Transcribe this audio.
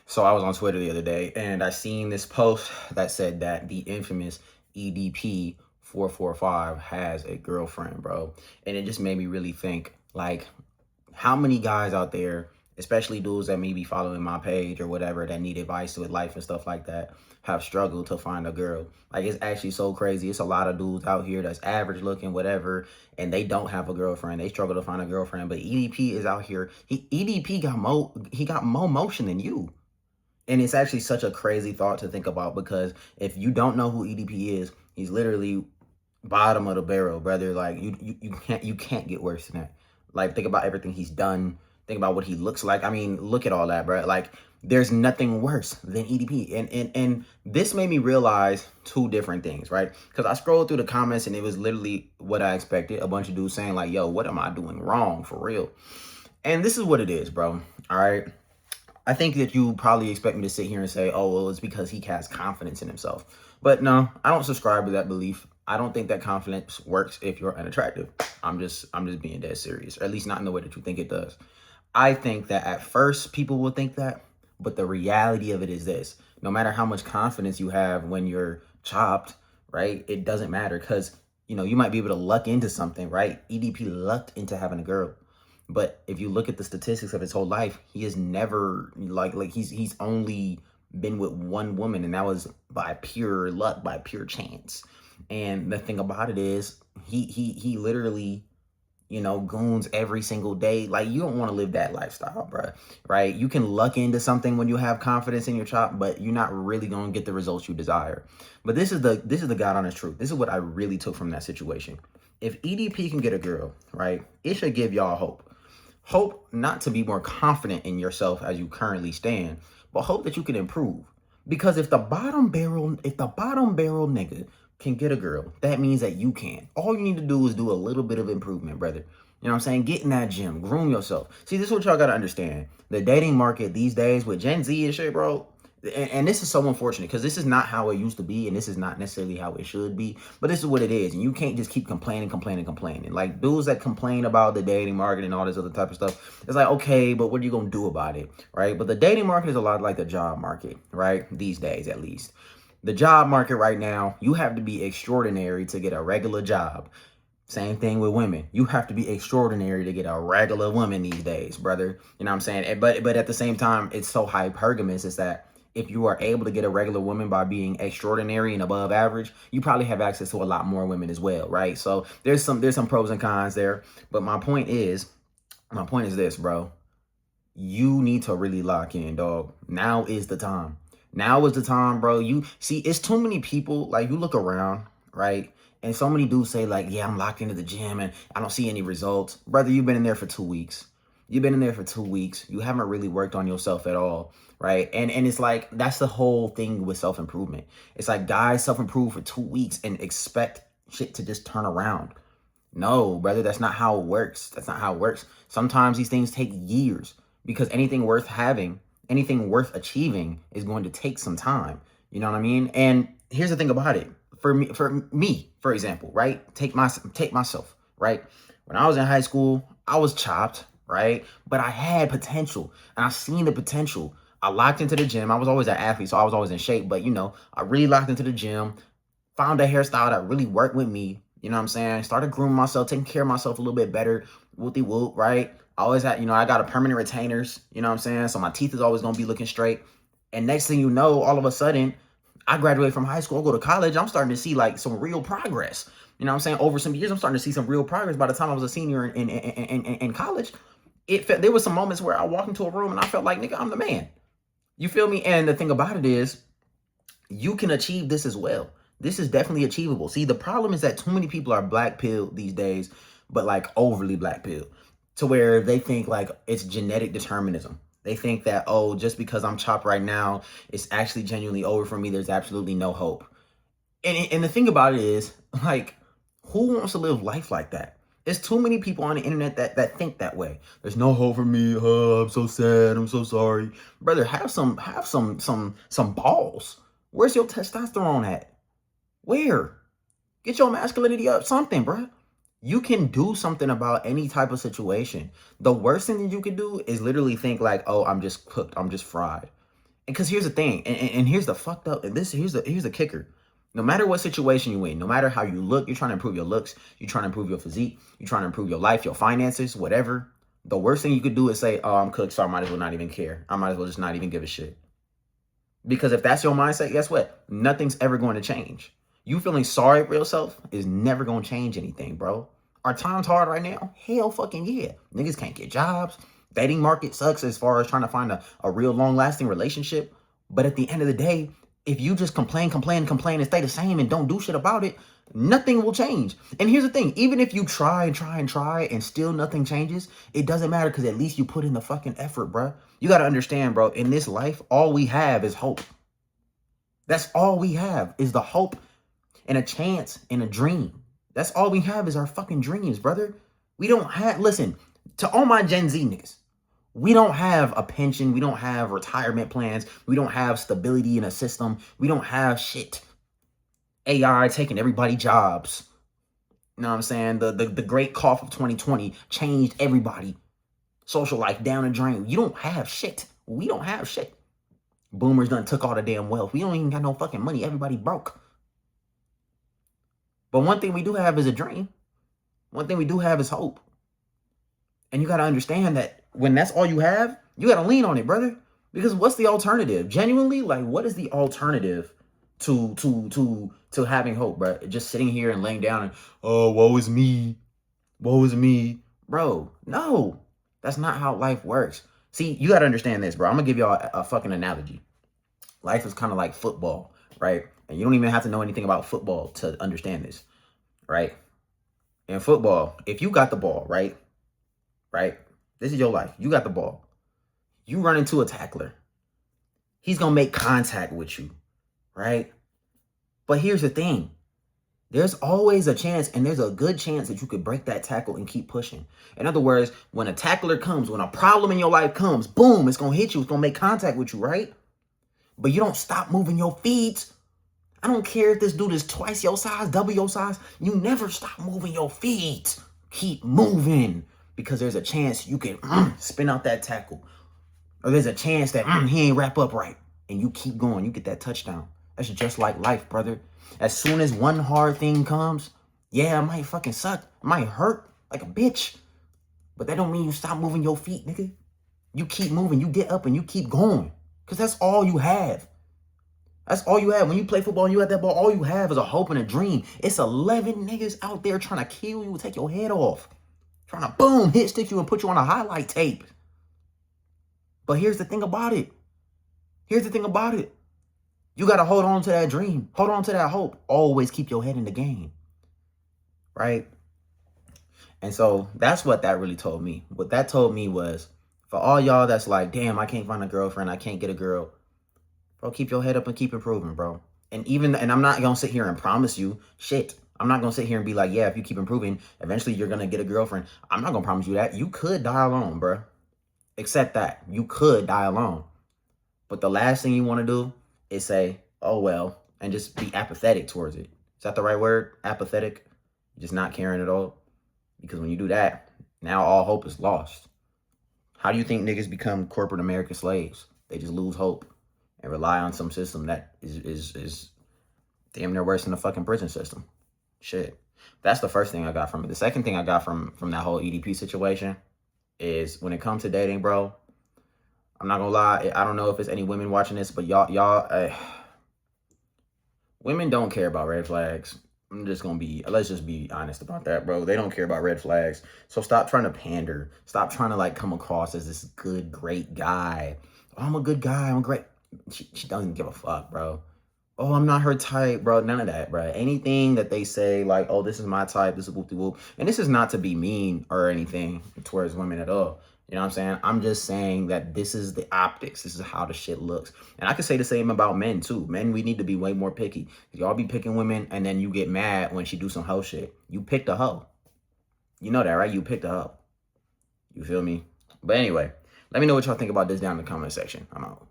So I was on Twitter the other day and I seen this post that said that the infamous EDP445 has a girlfriend, bro. And it just made me really think, like, how many guys out there, especially dudes that may be following my page or whatever, that need advice with life and stuff like that, have struggled to find a girl. Like, it's actually so crazy. It's a lot of dudes out here that's average looking, whatever, and they don't have a girlfriend. They struggle to find a girlfriend. But EDP is out here. EDP got more motion than you. And it's actually such a crazy thought to think about, because if you don't know who EDP is, he's literally bottom of the barrel, brother. Like, you can't get worse than that. Like, think about everything he's done. Think about what he looks like. I mean, look at all that, bro. Like, there's nothing worse than EDP. And this made me realize two different things, right? Because I scrolled through the comments and it was literally what I expected. A bunch of dudes saying like, yo, what am I doing wrong, for real? And this is what it is, bro. All right. I think that you probably expect me to sit here and say, oh, well, it's because he has confidence in himself. But no, I don't subscribe to that belief. I don't think that confidence works if you're unattractive. I'm just being dead serious, or at least not in the way that you think it does. I think that at first people will think that, but the reality of it is this: no matter how much confidence you have when you're chopped, right, it doesn't matter, because you might be able to luck into something, right? EDP lucked into having a girl. But if you look at the statistics of his whole life, he has never he's only been with one woman, and that was by pure luck, by pure chance. And the thing about it is, he literally, goons every single day. Like, you don't want to live that lifestyle, bro. Right? You can luck into something when you have confidence in your chop, but you're not really gonna get the results you desire. But this is the God honest truth. This is what I really took from that situation. If EDP can get a girl, right, it should give y'all hope. Hope not to be more confident in yourself as you currently stand, but hope that you can improve. Because if the bottom barrel nigga can get a girl, that means that you can. All you need to do is do a little bit of improvement, brother. You know what I'm saying? Get in that gym, groom yourself. See, this is what y'all gotta understand. The dating market these days with Gen Z and shit, bro, and this is so unfortunate, because this is not how it used to be, and this is not necessarily how it should be, but this is what it is. And you can't just keep complaining. Like, dudes that complain about the dating market and all this other type of stuff, it's like, okay, but what are you gonna do about it, right? But the dating market is a lot like the job market, right? These days, at least. The job market right now, you have to be extraordinary to get a regular job. Same thing with women. You have to be extraordinary to get a regular woman these days, brother. You know what I'm saying? But at the same time, it's so hypergamous is that if you are able to get a regular woman by being extraordinary and above average, you probably have access to a lot more women as well, right? So there's some pros and cons there. But my point is this, bro. You need to really lock in, dog. Now is the time. Now is the time, bro. You see, it's too many people. Like, you look around, right? And so many dudes say like, yeah, I'm locked into the gym and I don't see any results. Brother, you've been in there for 2 weeks. You've been in there for 2 weeks. You haven't really worked on yourself at all, right? And it's like, that's the whole thing with self-improvement. It's like, guys self-improve for 2 weeks and expect shit to just turn around. No, brother, that's not how it works. That's not how it works. Sometimes these things take years, because anything worth having, anything worth achieving is going to take some time. You know what I mean? And here's the thing about it. For me, for example, right? Take myself, right? When I was in high school, I was chopped, right? But I had potential, and I seen the potential. I locked into the gym. I was always an athlete, so I was always in shape. But I really locked into the gym, found a hairstyle that really worked with me. You know what I'm saying? Started grooming myself, taking care of myself a little bit better. Whoopty whoop, right? I always had, I got a permanent retainers. You know what I'm saying? So my teeth is always gonna be looking straight. And next thing you know, all of a sudden, I graduate from high school, I go to college, I'm starting to see like some real progress. You know what I'm saying? Over some years, I'm starting to see some real progress. By the time I was a senior in college, there was some moments where I walked into a room and I felt like, nigga, I'm the man. You feel me? And the thing about it is, you can achieve this as well. This is definitely achievable. See, the problem is that too many people are black pilled these days, but like overly black pilled, to where they think like it's genetic determinism. They think that, oh, just because I'm chopped right now, it's actually genuinely over for me. There's absolutely no hope. And the thing about it is, like, who wants to live life like that? There's too many people on the internet that think that way. There's no hope for me. Oh, I'm so sad. I'm so sorry. Brother, have some balls. Where's your testosterone at? Where? Get your masculinity up. Something, bro. You can do something about any type of situation. The worst thing that you can do is literally think like, oh, I'm just cooked. I'm just fried. Because here's the thing, and here's the fucked up, and here's the kicker. No matter what situation you're in, no matter how you look, you're trying to improve your looks, you're trying to improve your physique, you're trying to improve your life, your finances, whatever. The worst thing you could do is say, oh, I'm cooked, so I might as well not even care. I might as well just not even give a shit. Because if that's your mindset, guess what? Nothing's ever going to change. You feeling sorry for yourself is never going to change anything, bro. Are times hard right now? Hell fucking yeah. Niggas can't get jobs. Dating market sucks as far as trying to find a real long-lasting relationship. But at the end of the day, if you just complain and stay the same and don't do shit about it, nothing will change. And here's the thing, even if you try and still nothing changes, it doesn't matter because at least you put in the fucking effort, bro. You got to understand, bro, in this life, all we have is hope. That's all we have is the hope and a chance and a dream. That's all we have is our fucking dreams, brother. We don't have, listen, to all my Gen Z niggas, we don't have a pension. We don't have retirement plans. We don't have stability in a system. We don't have shit. AI taking everybody jobs. You know what I'm saying? The great cough of 2020 changed everybody. Social life down the drain. You don't have shit. We don't have shit. Boomers done took all the damn wealth. We don't even got no fucking money. Everybody broke. But one thing we do have is a dream. One thing we do have is hope. And you got to understand that when that's all you have, you got to lean on it, brother. Because what's the alternative? Genuinely, like, what is the alternative to having hope, bro? Just sitting here and laying down and, oh, woe is me. Woe is me. Bro, no. That's not how life works. See, you got to understand this, bro. I'm going to give y'all a fucking analogy. Life is kind of like football, right? And you don't even have to know anything about football to understand this, right? In football, if you got the ball, right? This is your life. You got the ball. You run into a tackler. He's going to make contact with you, right? But here's the thing. There's always a chance, and there's a good chance that you could break that tackle and keep pushing. In other words, when a tackler comes, when a problem in your life comes, boom, it's going to hit you. It's going to make contact with you, right? But you don't stop moving your feet. I don't care if this dude is twice your size, double your size. You never stop moving your feet. Keep moving. Because there's a chance you can spin out that tackle. Or there's a chance that he ain't wrap up right. And you keep going. You get that touchdown. That's just like life, brother. As soon as one hard thing comes, yeah, it might fucking suck. It might hurt like a bitch. But that don't mean you stop moving your feet, nigga. You keep moving. You get up and you keep going. Because that's all you have. That's all you have. When you play football and you have that ball, all you have is a hope and a dream. It's 11 niggas out there trying to kill you, take your head off. Trying to, boom, hit stick you and put you on a highlight tape. But here's the thing about it. Here's the thing about it. You got to hold on to that dream. Hold on to that hope. Always keep your head in the game. Right? And so that's what that really told me. What that told me was, for all y'all that's like, damn, I can't find a girlfriend. I can't get a girl. Bro, keep your head up and keep improving, bro. And I'm not going to sit here and promise you shit. I'm not going to sit here and be like, yeah, if you keep improving, eventually you're going to get a girlfriend. I'm not going to promise you that. You could die alone, bro. Accept that. You could die alone. But the last thing you want to do is say, oh, well, and just be apathetic towards it. Is that the right word? Apathetic? Just not caring at all? Because when you do that, now all hope is lost. How do you think niggas become corporate American slaves? They just lose hope and rely on some system that is damn near worse than the fucking prison system. Shit. That's the first thing I got from it. The second thing I got from that whole EDP situation is when it comes to dating, bro, I'm not gonna lie. I don't know if it's any women watching this, but y'all, women don't care about red flags. Let's just be honest about that, bro. They don't care about red flags. So stop trying to pander. Stop trying to like come across as this good, great guy. Oh, I'm a good guy. I'm great. She doesn't give a fuck, bro. Oh, I'm not her type, bro. None of that, bro. Anything that they say, like, oh, this is my type, this is whoop-de-whoop. And this is not to be mean or anything towards women at all. You know what I'm saying? I'm just saying that this is the optics. This is how the shit looks. And I could say the same about men, too. Men, we need to be way more picky. Y'all be picking women, and then you get mad when she do some hoe shit. You picked a hoe. You know that, right? You picked a hoe. You feel me? But anyway, let me know what y'all think about this down in the comment section. I'm out.